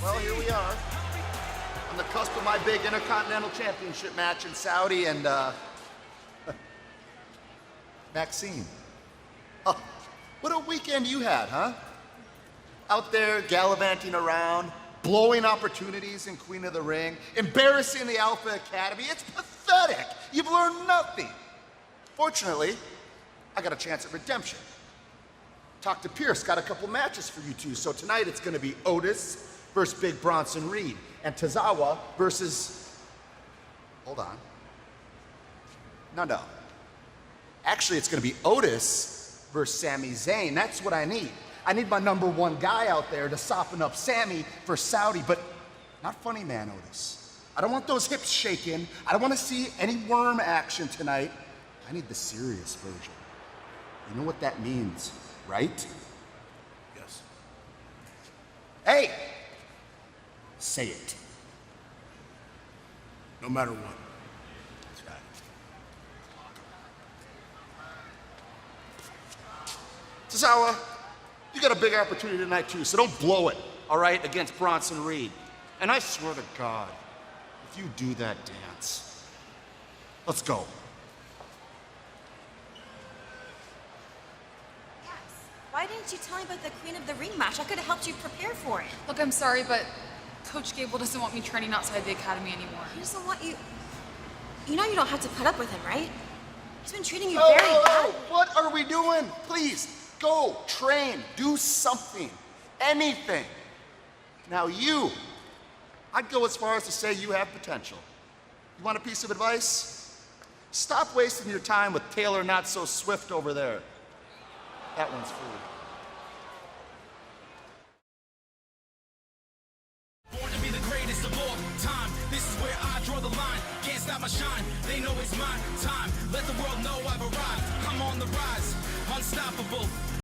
Well, here we are on the cusp of my big Intercontinental Championship match in Saudi, and Maxine. Oh, what a weekend you had, huh? Out there gallivanting around, blowing opportunities in Queen of the Ring, embarrassing the Alpha Academy. It's pathetic. You've learned nothing. Fortunately, I got a chance at redemption. Talked to Pierce, got a couple matches for you two. So tonight it's gonna be Otis versus Big Bronson Reed, and Tozawa versus, hold on. No. Actually, it's gonna be Otis versus Sami Zayn. That's what I need. I need my #1 guy out there to soften up Sammy for Saudi, but not funny man Otis. I don't want those hips shaking. I don't want to see any worm action tonight. I need the serious version. You know what that means, right? Yes. Hey! Say it. No matter what. That's right. Tozawa, you got a big opportunity tonight too, so don't blow it, all right, against Bronson Reed. And I swear to God, if you do that dance, let's go. Why didn't you tell me about the Queen of the Ring match? I could have helped you prepare for it. Look, I'm sorry, but Coach Gable doesn't want me training outside the academy anymore. He doesn't want you... You know you don't have to put up with him, right? He's been treating you Oh, very bad. what are we doing? Please, go, train, do something, anything. Now I'd go as far as to say you have potential. You want a piece of advice? Stop wasting your time with Taylor Not So Swift over there. That one's for you. Born to be the greatest of all time. This is where I draw the line. Can't stop my shine. They know it's my time. Let the world know I've arrived. I'm on the rise. Unstoppable.